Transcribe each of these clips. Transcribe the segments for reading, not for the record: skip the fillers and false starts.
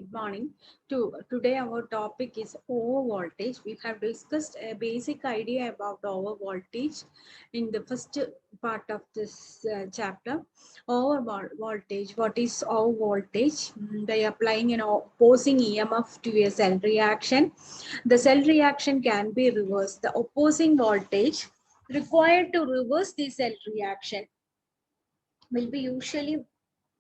Good morning. Today our topic is over voltage. We have discussed a basic idea about over voltage in the first part of this chapter. Voltage. What is over voltage? By applying an opposing EMF to a cell reaction, the cell reaction can be reversed. The opposing voltage required to reverse the cell reaction will be usually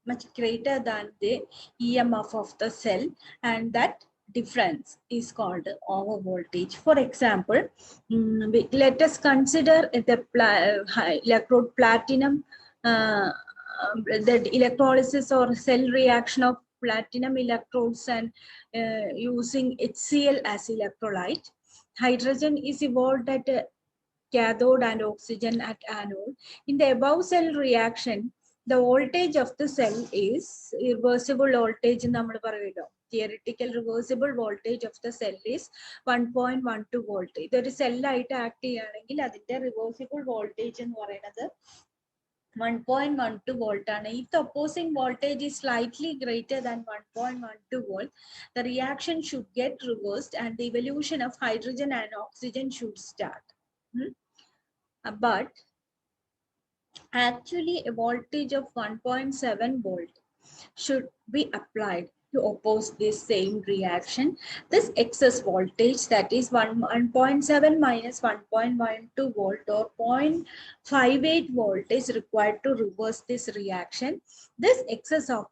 much greater than the EMF of the cell, and that difference is called over voltage. For example, let us consider the electrode platinum, the electrolysis or cell reaction of platinum electrodes and using HCl as electrolyte. Hydrogen is evolved at cathode and oxygen at anode. In the above cell reaction, the voltage of the cell is reversible voltage in നമ്മൾ പറയുമല്ലോ. Theoretical reversible voltage of the cell is 1.12 volt. ഇതൊരു സെല്ലായിട്ട് act ചെയ്യുകയാണെങ്കിൽ അതിന്റെ reversible voltage എന്ന് പറയുന്നത് 1.12 volt. If the opposing voltage is slightly greater than 1.12 volt, the reaction should get reversed and the evolution of hydrogen and oxygen should start. But actually a voltage of 1.7 volt should be applied to oppose this same reaction. This excess voltage, that is 1.7 minus 1.12 volt or 0.58 volt, is required to reverse this reaction. This excess of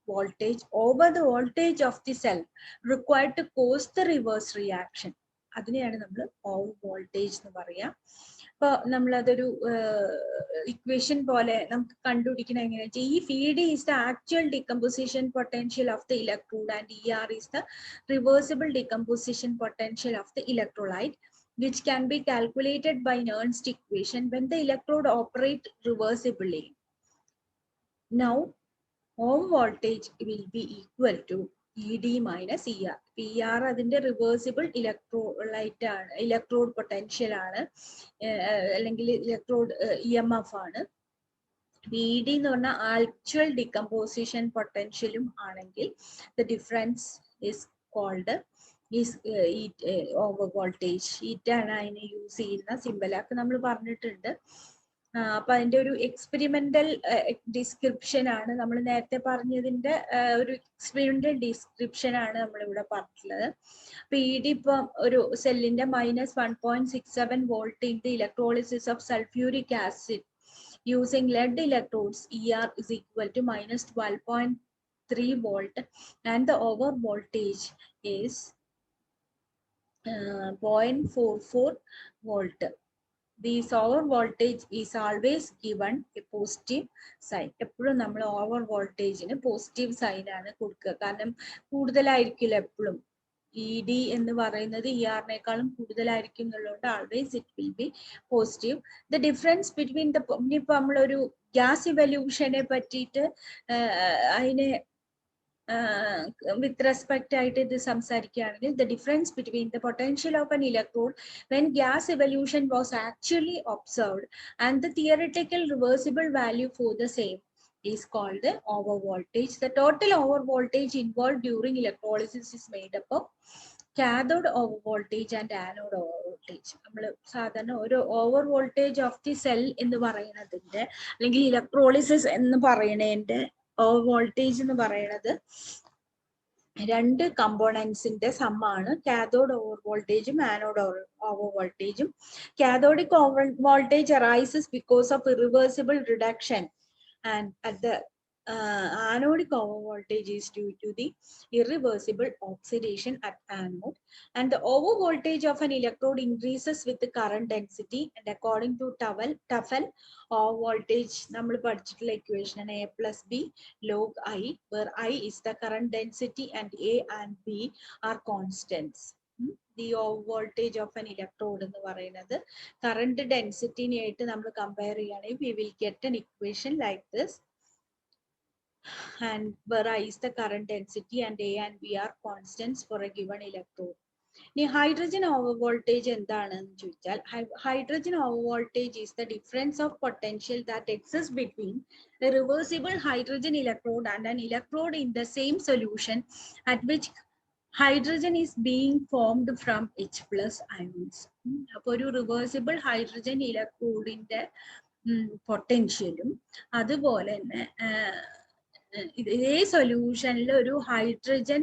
voltage over the voltage of the cell required to cause the reverse reaction. അതിനെയാണ് നമ്മൾ over voltage എന്ന് പറയാ. ഇപ്പൊ നമ്മളതൊരു equation പോലെ നമുക്ക് കണ്ടുപിടിക്കണം എങ്ങനെയാ വെച്ചാൽ ഈ VD is the actual decomposition potential of the electrode and ER is the reversible decomposition potential of the electrolyte, which can be calculated by Nernst equation when the electrode operates reversibly. Now over voltage will be equal to ED minus ER. PR അതിന്റെ reversible electrolyte ആണ്, electrode potential ആണ്, അല്ലെങ്കിൽ electrode EMF ആണ്. VD എന്ന് പറഞ്ഞാൽ actual decomposition പൊട്ടൻഷ്യലും ആണെങ്കിൽ the difference is called over voltage. ആണ് അതിനെ യൂസ് ചെയ്യുന്ന സിമ്പലൊക്കെ നമ്മൾ പറഞ്ഞിട്ടുണ്ട്. അപ്പൊ അതിന്റെ ഒരു എക്സ്പെരിമെന്റൽ ഡിസ്ക്രിപ്ഷൻ ആണ് നമ്മൾ നേരത്തെ പറഞ്ഞതിന്റെ ഒരു എക്സ്പെരിമെന്റൽ ഡിസ്ക്രിപ്ഷൻ ആണ് നമ്മളിവിടെ പറഞ്ഞിട്ടുള്ളത്. അപ്പൊ ED ഇപ്പം ഒരു സെല്ലിന്റെ -1.67 volt in the electrolysis of sulphuric acid using lead electrodes, ER is equal to -12.3 volt and the over voltage is 0.44 volt. This over voltage is always given a positive sign. എപ്പോഴും നമ്മൾ over വോൾട്ടേജിന് positive sign ആണ് കൊടുക്കുക, കാരണം കൂടുതലായിരിക്കില്ല എപ്പോഴും. ED എന്ന് പറയുന്നത് ER-നേക്കാളും കൂടുതലായിരിക്കും എന്നുള്ളതുകൊണ്ട് always it will be positive. The difference between the, ഇനിയിപ്പോൾ നമ്മളൊരു ഗ്യാസ് ഇവല്യൂഷനെ പറ്റിയിട്ട് അതിനെ with respect ആയിട്ട് ഇത് സംസാരിക്കുകയാണെങ്കിൽ the difference between the potential of an electrode when gas evolution was actually observed and the theoretical reversible value for the same is called the over voltage. The total over voltage involved during electrolysis is made up of cathode over voltage and anode over voltage. നമ്മൾ സാധാരണ ഒരു over voltage of the cell എന്ന് പറയുന്നതിന്റെ അല്ലെങ്കിൽ electrolysis എന്ന് പറയുന്നതിന്റെ over voltage എന്ന് പറയുന്നത് രണ്ട് കമ്പോണൻസിന്റെ സമ്മാണ്, കാഥോഡ് ഓവർ വോൾട്ടേജും ആനോഡ് ഓവർ വോൾട്ടേജും. Cathodic over voltage arises because of irreversible reduction and at the anodic over voltage is due to the irreversible oxidation at anode, and the over voltage of an electrode increases with the current density, and according to Tafel over voltage നമ്മൾ പഠിച്ചിട്ടുള്ള equation A plus B log I, where I is the current density and A and B are constants. The over voltage of an electrode എന്ന് പറയുന്നത് current density ആയിട്ട് നമ്മൾ compare ചെയ്യുകയാണെങ്കിൽ we will get an equation like this, and where I is the current density and A and B are constants for a given electrode. The hydrogen overvoltage എന്താണെന്ന് ചോദിച്ചാൽ hydrogen overvoltage is the difference of potential that exists between a reversible hydrogen electrode and an electrode in the same solution at which hydrogen is being formed from H plus ions. അപ്പോൾ ഒരു reversible hydrogen ഇലക്ട്രോഡിന്റെ പൊട്ടൻഷ്യലും അതുപോലെ തന്നെ ഇതേ സൊല്യൂഷനിൽ ഒരു hydrogen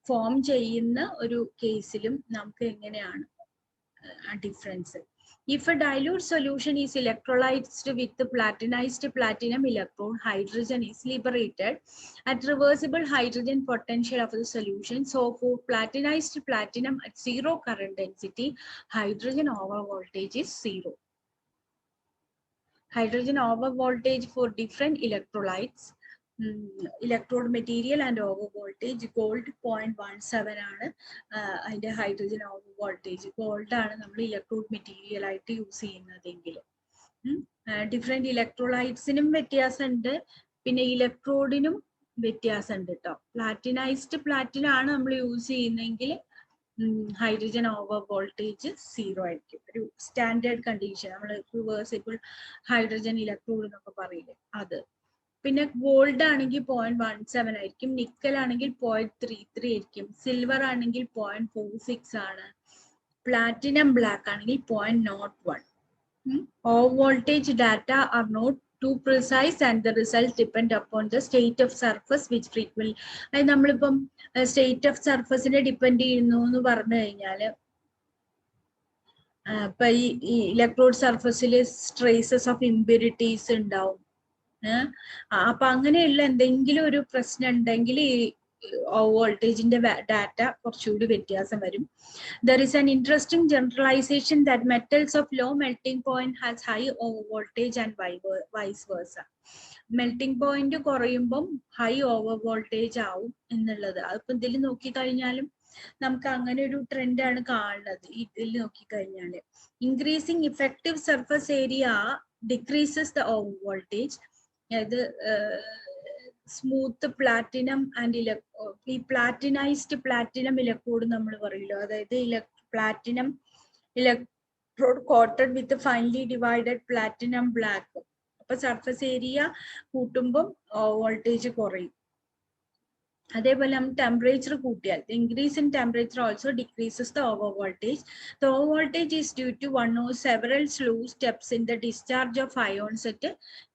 form ചെയ്യുന്ന ഒരു കേസിലും നമുക്ക് എങ്ങനെയാണ് difference. If a dilute solution is electrolyzed with the platinized platinum electrode, hydrogen is liberated at reversible hydrogen potential of the solution. So for platinized platinum at zero current density, hydrogen overvoltage is zero. Hydrogen overvoltage for different electrolytes, electrode material and overvoltage. Gold 0.17 ആണ് അതിന്റെ hydrogen overvoltage. Gold ആണ് നമ്മൾ electrode material ആയിട്ട് use ചെയ്യുന്നതെങ്കിൽ. Different ഇലക്ട്രോലൈറ്റ്സിനും വ്യത്യാസമുണ്ട്, പിന്നെ ഇലക്ട്രോഡിനും വ്യത്യാസമുണ്ട് കേട്ടോ. പ്ലാറ്റിനൈസ്ഡ് പ്ലാറ്റിനം ആണ് നമ്മൾ യൂസ് ചെയ്യുന്നതെങ്കിൽ ഹൈഡ്രജൻ overvoltage 0 ആയിരിക്കും. ഒരു സ്റ്റാൻഡേർഡ് കണ്ടീഷൻ, നമ്മൾ റിവേഴ്സിബിൾ ഹൈഡ്രജൻ ഇലക്ട്രോഡ് എന്നൊക്കെ പറയില്ലേ അത്. പിന്നെ ഗോൾഡ് ആണെങ്കിൽ 0.17 ആയിരിക്കും, നിക്കൽ ആണെങ്കിൽ 0.33 ആയിരിക്കും, സിൽവർ ആണെങ്കിൽ 0.46 ആണ്, പ്ലാറ്റിനം ബ്ലാക്ക് ആണെങ്കിൽ 0.01. Overvoltage data are not too precise and the results depend upon the state of surface which frequently. അത് നമ്മളിപ്പം സ്റ്റേറ്റ് ഓഫ് സർഫസിനെ ഡിപ്പെൻഡ് ചെയ്യുന്നു എന്ന് പറഞ്ഞു കഴിഞ്ഞാല് ഇപ്പൊ ഈ ഇലക്ട്രോഡ് സർഫസിൽ ട്രേസസ് ഓഫ് ഇമ്പ്യൂരിറ്റീസ് ഉണ്ടാവും. അപ്പൊ അങ്ങനെയുള്ള എന്തെങ്കിലും ഒരു പ്രശ്നം ഉണ്ടെങ്കിൽ ഈ വോൾട്ടേജിന്റെ ഡാറ്റ കുറച്ചുകൂടി വ്യത്യാസം വരും. There is an interesting generalization that metals of low melting point has high overvoltage and vice versa. Melting point കുറയുമ്പം ഹൈ ഓവർ വോൾട്ടേജ് ആവും എന്നുള്ളത് അതിപ്പോ ഇതിൽ നോക്കിക്കഴിഞ്ഞാലും നമുക്ക് അങ്ങനെ ഒരു ട്രെൻഡാണ് കാണുന്നത്. ഇതിൽ നോക്കിക്കഴിഞ്ഞാല് increasing effective surface area decreases the over voltage. അതായത് സ്മൂത്ത് പ്ലാറ്റിനം ആൻഡ് ഈ പ്ലാറ്റിനൈസ്ഡ് പ്ലാറ്റിനം ഇലക്ട്രോഡ് നമ്മൾ പറയല്ലോ, അതായത് platinum electrode coated with finely divided platinum black. അപ്പൊ സർഫസ് ഏരിയ കൂട്ടുമ്പോൾ വോൾട്ടേജ് കുറയും. അതേപോലെ നമ്മൾ ടെമ്പറേച്ചർ കൂട്ടിയാൽ increase in temperature also decreases the over voltage. The over voltage is due to one or several slow steps in the discharge of ions at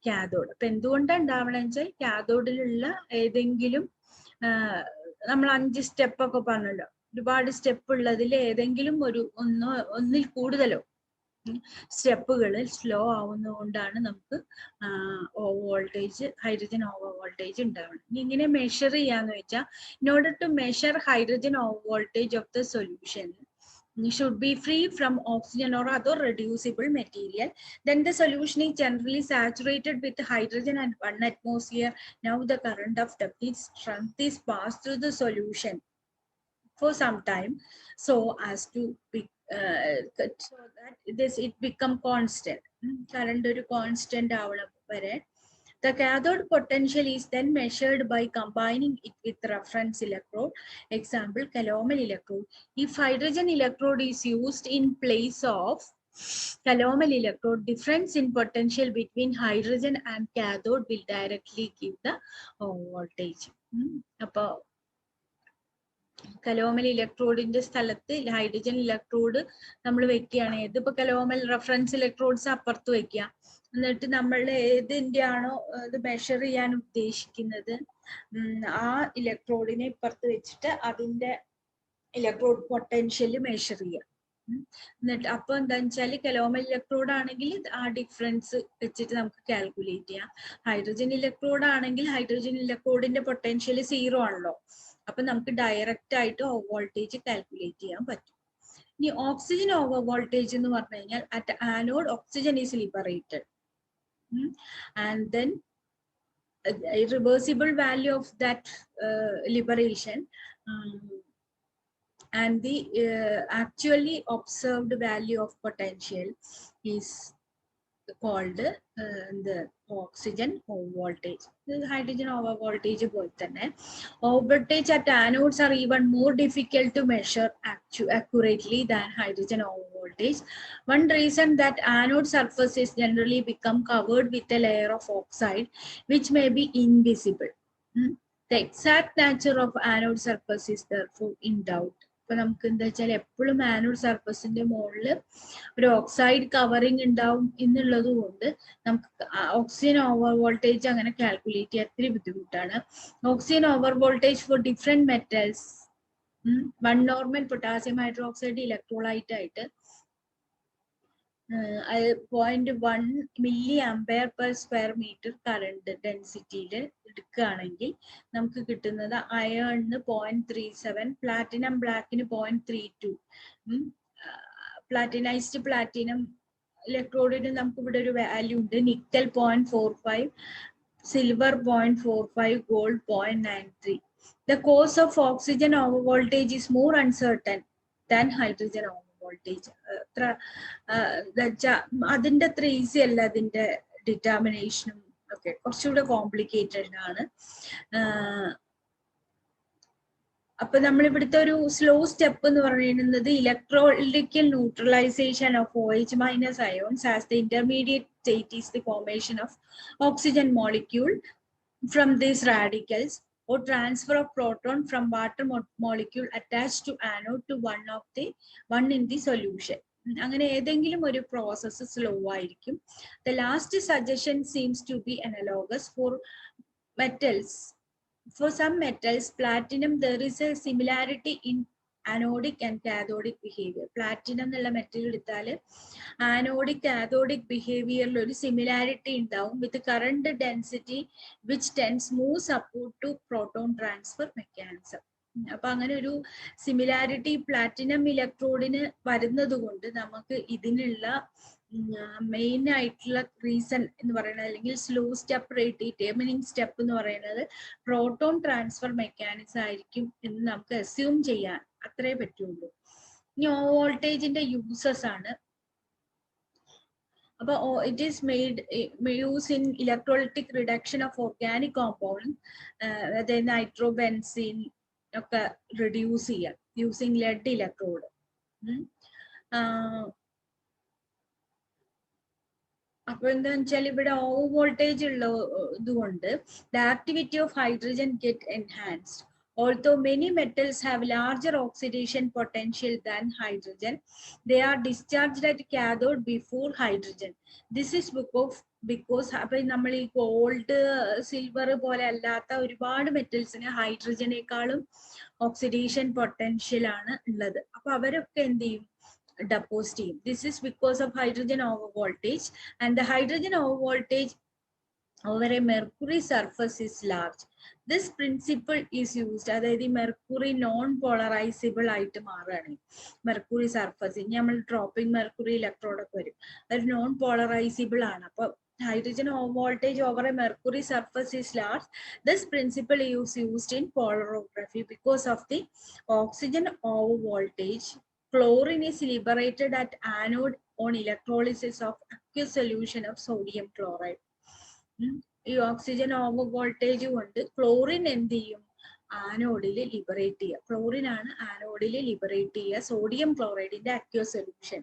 cathode. അപ്പൊ എന്തുകൊണ്ടാണ് ഉണ്ടാവണമെന്ന് വെച്ചാൽ കാഥോഡിലുള്ള ഏതെങ്കിലും നമ്മൾ 5 സ്റ്റെപ്പ് ഒക്കെ പറഞ്ഞല്ലോ, ഒരുപാട് സ്റ്റെപ്പ് ഉള്ളതിൽ ഏതെങ്കിലും ഒന്നിൽ കൂടുതലോ സ്റ്റെപ്പുകൾ സ്ലോ ആവുന്നതുകൊണ്ടാണ് നമുക്ക് വോൾട്ടേജ് ഹൈഡ്രജൻ ഓവർ വോൾട്ടേജ് ഉണ്ടാവുന്നത്. ഇങ്ങനെ മെഷർ ചെയ്യാന്ന് വെച്ചാൽ in order to measure hydrogen over voltage of the solution should be free from oxygen or other reducible material. Then the solution is generally saturated with hydrogen at 1 atmosphere. Now the current of depth strength is passed through the solution for some time so as to be so that it become constant. Current ഒരു constant ആവണം വരെ. The cathode potential is then measured by combining it with reference electrode. Example, calomel electrode. If hydrogen electrode is used in place of calomel electrode, difference in potential between hydrogen and cathode will directly give the voltage. അപ്പൊ കലോമൽ ഇലക്ട്രോഡിന്റെ സ്ഥലത്ത് hydrogen electrode നമ്മൾ വെക്കുകയാണ്. ഇതിപ്പോ കലോമൽ reference electrodes അപ്പുറത്ത് വെക്കുക. എന്നിട്ട് നമ്മൾ ഏതിന്റെ ആണോ ഇത് മെഷർ ചെയ്യാൻ ഉദ്ദേശിക്കുന്നത് ആ ഇലക്ട്രോഡിനെ ഇപ്പുറത്ത് വെച്ചിട്ട് അതിന്റെ ഇലക്ട്രോഡ് പൊട്ടൻഷ്യൽ മെഷർ ചെയ്യുക. എന്നിട്ട് അപ്പൊ എന്താന്ന് വെച്ചാൽ കലോമൽ ഇലക്ട്രോഡ് ആണെങ്കിൽ ആ ഡിഫറൻസ് വെച്ചിട്ട് നമുക്ക് കാൽക്കുലേറ്റ് ചെയ്യാം. ഹൈഡ്രജൻ ഇലക്ട്രോഡ് ആണെങ്കിൽ ഹൈഡ്രജൻ ഇലക്ട്രോഡിന്റെ പൊട്ടൻഷ്യൽ 0 ആണല്ലോ, അപ്പൊ നമുക്ക് ഡയറക്റ്റ് ആയിട്ട് ഓവർ വോൾട്ടേജ് കാൽക്കുലേറ്റ് ചെയ്യാൻ പറ്റും. ഇനി ഓക്സിജൻ ഓവർ വോൾട്ടേജ് എന്ന് പറഞ്ഞു കഴിഞ്ഞാൽ at anode oxygen is liberated and then reversible value of that liberation and the actually observed value of potential is called the oxygen voltage. The hydrogen over voltage voltage at anodes are even more difficult to measure accurately than hydrogen over voltage. One reason that anode surfaces generally become covered with a layer of oxide which may be invisible. The exact nature of anode surface is therefore in doubt. ഇപ്പൊ നമുക്ക് എന്താ വെച്ചാൽ എപ്പോഴും anode സർഫസിന്റെ മുകളിൽ ഒരു oxide covering ഉണ്ടാവും എന്നുള്ളത് കൊണ്ട് നമുക്ക് ഓക്സിജൻ ഓവർ വോൾട്ടേജ് അങ്ങനെ കാൽക്കുലേറ്റ് ചെയ്യാൻ ഒത്തിരി ബുദ്ധിമുട്ടാണ്. Oxygen over voltage for different metals, one normal potassium hydroxide electrolyte ആയിട്ട് 0.1 milli ampere per square metre current ഡെൻസിറ്റിയിൽ എടുക്കുകയാണെങ്കിൽ നമുക്ക് കിട്ടുന്നത് അയേണിന് 0.37, പ്ലാറ്റിനം ബ്ലാക്കിന് 0.32, പ്ലാറ്റിനൈസ്ഡ് പ്ലാറ്റിനം ഇലക്ട്രോഡിന് നമുക്ക് ഇവിടെ ഒരു വാല്യൂ ഉണ്ട്. Nickel 0.45, silver 0.45, gold 0.93. The cause of oxygen over voltage is more uncertain than hydrogen over voltage. അതിന്റെ അത്ര ഈസി അല്ല അതിന്റെ ഡിറ്റർമിനേഷനും ഒക്കെ, കുറച്ചുകൂടെ കോംപ്ലിക്കേറ്റഡ് ആണ്. അപ്പൊ നമ്മൾ ഇവിടുത്തെ ഒരു സ്ലോ സ്റ്റെപ്പ് എന്ന് പറയുന്നത് electrolytical neutralisation of OH minus ions as the intermediate state is the formation of oxygen molecule from these radicals or transfer of proton from water molecule attached to anode to one in the solution. അങ്ങനെ ഏതെങ്കിലും ഒരു process slow ആയിരിക്കും. The last suggestion seems to be analogous for metals. For some metals, platinum, there is a similarity in anodic and cathodic behavior. Platinum എന്നുള്ള metal എടുത്താൽ anodic cathodic ബിഹേവിയറിൽ ഒരു similarity ഉണ്ടാവും with current density which tends move support to proton transfer mechanism. അപ്പൊ അങ്ങനെ ഒരു similarity platinum ഇലക്ട്രോഡിന് വരുന്നത് കൊണ്ട് നമുക്ക് ഇതിനുള്ള മെയിൻ ആയിട്ടുള്ള റീസൺ എന്ന് പറയുന്നത്, അല്ലെങ്കിൽ സ്ലോ സ്റ്റെപ്പ് ഡിറ്റർമിനിങ് സ്റ്റെപ്പ് എന്ന് പറയുന്നത് പ്രോട്ടോൺ ട്രാൻസ്ഫർ മെക്കാനിസം ആയിരിക്കും എന്ന് നമുക്ക് അസ്യൂം ചെയ്യാൻ അത്രേ പറ്റുള്ളൂ. ഇനി വോൾട്ടേജിന്റെ യൂസസ് ആണ്. അപ്പൊ it is use in electrolytic reduction of organic compound, അതായത് നൈട്രോബെൻസിൻ ഒക്കെ റിഡ്യൂസ് ചെയ്യാം യൂസിങ് ലെഡ് ഇലക്ട്രോഡ്. അപ്പൊ എന്താന്ന് വെച്ചാൽ ഇവിടെ ഓവർ വോൾട്ടേജ് ഉള്ള ഇതുകൊണ്ട് the activity of hydrogen get enhanced. Although many metals have larger oxidation potential than hydrogen, they are discharged at cathode before hydrogen. This is because അപ്പൊ നമ്മൾ ഈ ഗോൾഡ് സിൽവർ പോലെ അല്ലാത്ത ഒരുപാട് മെറ്റൽസിന് ഹൈഡ്രജനേക്കാളും ഓക്സിഡേഷൻ പൊട്ടൻഷ്യൽ ആണ് ഉള്ളത്. അപ്പൊ അവരൊക്കെ എന്ത് ചെയ്യും? Deposit ചെയ്യും. This is because of hydrogen over voltage, and the hydrogen over voltage over a mercury surface is large. This principle is used, അതായത് മെർക്കുറി നോൺ പോളറൈസിബിൾ ആയിട്ട് മാറുകയാണ് മെർക്കുറി സർഫസ്. ഇനി നമ്മൾ ഡ്രോപ്പിംഗ് മെർക്കുറി ഇലക്ട്രോഡൊക്കെ വരും, അത് നോൺ പോളറൈസിബിൾ ആണ്. അപ്പൊ hydrogen over voltage over a mercury surface is large. This principle is used in polarography. Because of the oxygen over voltage, chlorine is liberated at anode on electrolysis of aqueous solution of sodium chloride. ഈ oxygen over voltage കൊണ്ട് chlorine എന്ത് ചെയ്യും? ആനോഡിൽ liberate ചെയ്യുക. Chlorine ആണ് ആനോഡിൽ liberate ചെയ്യുക sodium ക്ലോറൈഡിന്റെ aqueous solution.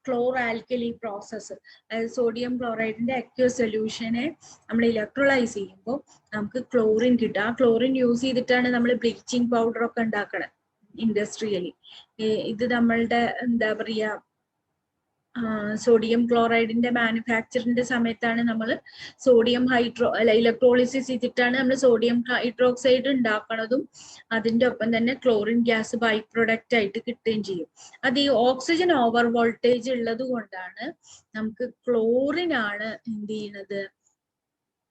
ക്ലോർ alkali process, അതായത് sodium ക്ലോറൈഡിന്റെ aqueous സൊല്യൂഷനെ നമ്മൾ electrolyse ചെയ്യുമ്പോൾ നമുക്ക് ക്ലോറിൻ കിട്ടും. ആ ക്ലോറിൻ യൂസ് ചെയ്തിട്ടാണ് നമ്മൾ ബ്ലീച്ചിങ് പൗഡർ ഒക്കെ ഉണ്ടാക്കണത് ഇൻഡസ്ട്രിയലി. ഇത് നമ്മളുടെ എന്താ പറയാ സോഡിയം ക്ലോറൈഡിന്റെ മാനുഫാക്ചറിന്റെ സമയത്താണ് നമ്മൾ സോഡിയം ഇലക്ട്രോളിസിസ് ചെയ്തിട്ടാണ് നമ്മൾ സോഡിയം ഹൈഡ്രോക്സൈഡ് ഉണ്ടാക്കണതും അതിന്റെ ഒപ്പം തന്നെ ക്ലോറിൻ ഗ്യാസ് ബൈ പ്രൊഡക്റ്റ് ആയിട്ട് കിട്ടുകയും ചെയ്യും. അത് ഈ ഓക്സിജൻ ഓവർ വോൾട്ടേജ് ഉള്ളത് കൊണ്ടാണ് നമുക്ക് ക്ലോറിൻ ആണ് എന്ത് ചെയ്യുന്നത്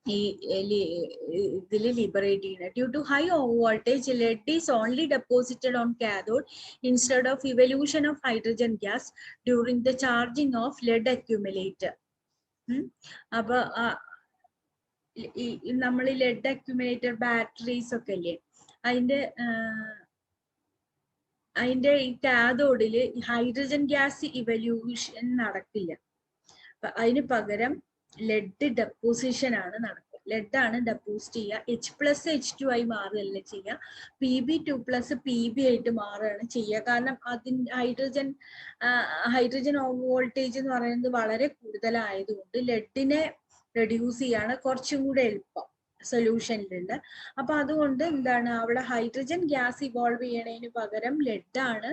ഇതിൽ ലിബറേറ്റ് ചെയ്യുന്നത്. Due to high over voltage lead is only deposited on cathode instead of evolution of hydrogen gas during the charging of lead accumulator. അപ്പൊ നമ്മൾ ഈ ലെഡ് അക്യുമുലേറ്റർ ബാറ്ററീസ് ഒക്കെ അല്ലേ, അതിന്റെ ഈ കാഥോഡില് ഹൈഡ്രജൻ ഗ്യാസ് ഇവല്യൂഷൻ നടക്കില്ല. അതിന് പകരം ലെഡ് ഡെപ്പോസിഷൻ ആണ് നടക്കുക. ലെഡ് ആണ് ഡെപ്പോസിറ്റ് ചെയ്യുക. H+H2 ആയി മാറുകയല്ല ചെയ്യുക, Pb2+ Pb ആയിട്ട് മാറുകയാണ് ചെയ്യുക. കാരണം അതിന് ഹൈഡ്രജൻ വോൾട്ടേജ് എന്ന് പറയുന്നത് വളരെ കൂടുതലായതുകൊണ്ട് ലെഡിനെ റെഡ്യൂസ് ചെയ്യാണ് കുറച്ചും കൂടെ എളുപ്പം സൊല്യൂഷനിലുണ്ട്. അപ്പൊ അതുകൊണ്ട് എന്താണ്, അവിടെ ഹൈഡ്രജൻ ഗ്യാസ് ഇവോൾവ് ചെയ്യണതിന് പകരം ലെഡാണ്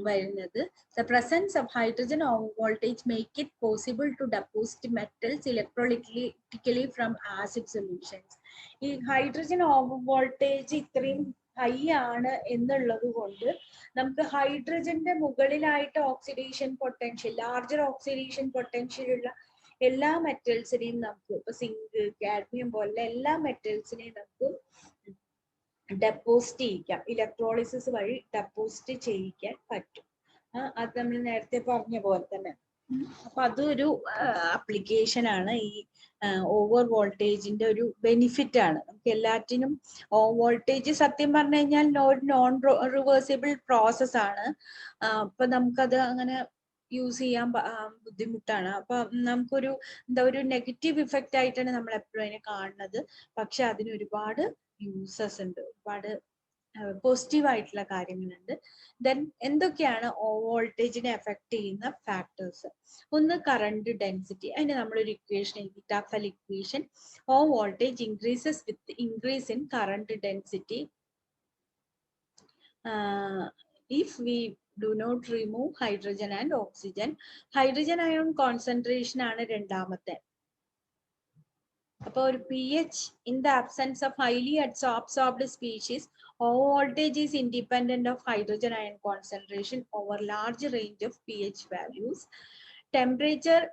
വരുന്നത്. The presence of hydrogen voltage make it possible to deposit metals electrolytically from acid solutions. ഈ ഹൈഡ്രജൻ വോൾട്ടേജ് ഇത്രയും ഹൈ ആണ് എന്നുള്ളത് കൊണ്ട് നമുക്ക് ഹൈഡ്രജന്റെ മുകളിലായിട്ട് oxidation potential, larger oxidation potential ഉള്ള എല്ലാ മെറ്റൽസിനെയും നമുക്ക്, ഇപ്പൊ സിങ്ക്, കാഡ്മിയം പോലുള്ള എല്ലാ മെറ്റൽസിനെയും നമുക്ക് ഡെപ്പോസിറ്റ് ചെയ്യിക്കാം, ഇലക്ട്രോളിസിസ് വഴി ഡെപ്പോസിറ്റ് ചെയ്യിക്കാൻ പറ്റും. അത് നമ്മൾ നേരത്തെ പറഞ്ഞ പോലെ തന്നെ. അപ്പൊ അതൊരു അപ്ലിക്കേഷൻ ആണ്. ഈ ഓവർ വോൾട്ടേജിന്റെ ഒരു ബെനിഫിറ്റ് ആണ്. നമുക്ക് എല്ലാറ്റിനും വോൾട്ടേജ് സത്യം പറഞ്ഞു കഴിഞ്ഞാൽ നോൺ റിവേഴ്സിബിൾ പ്രോസസ് ആണ്. അപ്പൊ നമുക്കത് അങ്ങനെ യൂസ് ചെയ്യാൻ ബുദ്ധിമുട്ടാണ്. അപ്പൊ നമുക്കൊരു ഒരു നെഗറ്റീവ് ഇഫക്റ്റ് ആയിട്ടാണ് നമ്മൾ എപ്പോഴും അതിനെ കാണുന്നത്. പക്ഷെ അതിന് ഒരുപാട് യൂസസ് ഉണ്ട്, ഒരുപാട് പോസിറ്റീവ് ആയിട്ടുള്ള കാര്യങ്ങളുണ്ട്. ദെൻ എന്തൊക്കെയാണ് വോൾട്ടേജിനെ എഫക്ട് ചെയ്യുന്ന ഫാക്ടേഴ്സ്? ഒന്ന് കറണ്ട് ഡെൻസിറ്റി. അതിന് നമ്മളൊരു ഇക്വേഷൻ എഴുതി, Tafel equation. Voltage increases with increase in current density if we do not remove hydrogen and oxygen. Hydrogen ion concentration ആണ് രണ്ടാമത്തെ. അപ്പൊ ഒരു pH in the absence of highly absorbed species, voltage is independent of hydrogen ion concentration over large range of pH values. Temperature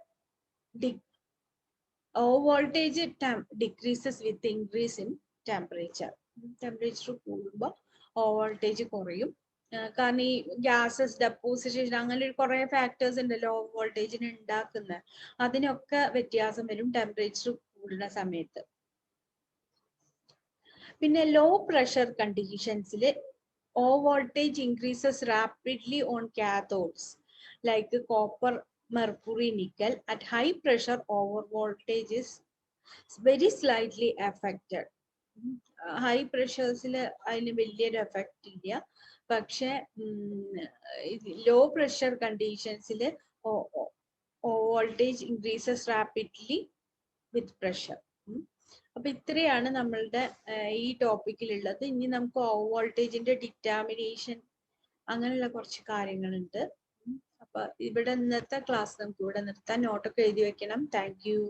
voltage decreases with increase in temperature. Temperature കൂടുമ്പോൾ voltage കുറയും. കാരണം ഈ gases deposition അങ്ങനെ കുറെ factors ഉണ്ടല്ലോ വോൾട്ടേജിന് ഉണ്ടാക്കുന്ന, അതിനൊക്കെ വ്യത്യാസം വരും ടെമ്പറേച്ചർ കൂടുന്ന സമയത്ത്. പിന്നെ ലോ പ്രഷർ കണ്ടീഷൻസിൽ voltage increases rapidly on cathodes like copper, mercury, nickel. At high pressure over voltage is very slightly affected. High പ്രഷേഴ്സിൽ അതിന് വലിയൊരു എഫക്റ്റ് ഇല്ല. പക്ഷെ ലോ പ്രഷർ കണ്ടീഷൻസിൽ voltage increases rapidly with pressure. അപ്പൊ ഇത്രയാണ് നമ്മളുടെ ഈ ടോപ്പിക്കിലുള്ളത്. ഇനി നമുക്ക് വോൾട്ടേജിന്റെ ഡിറ്റർമിനേഷൻ അങ്ങനെയുള്ള കുറച്ച് കാര്യങ്ങളുണ്ട്. അപ്പൊ ഇവിടെ ഇന്നത്തെ ക്ലാസ് നമുക്ക് ഇവിടെ നിർത്താൻ. നോട്ടൊക്കെ എഴുതി വെക്കണം. Thank you.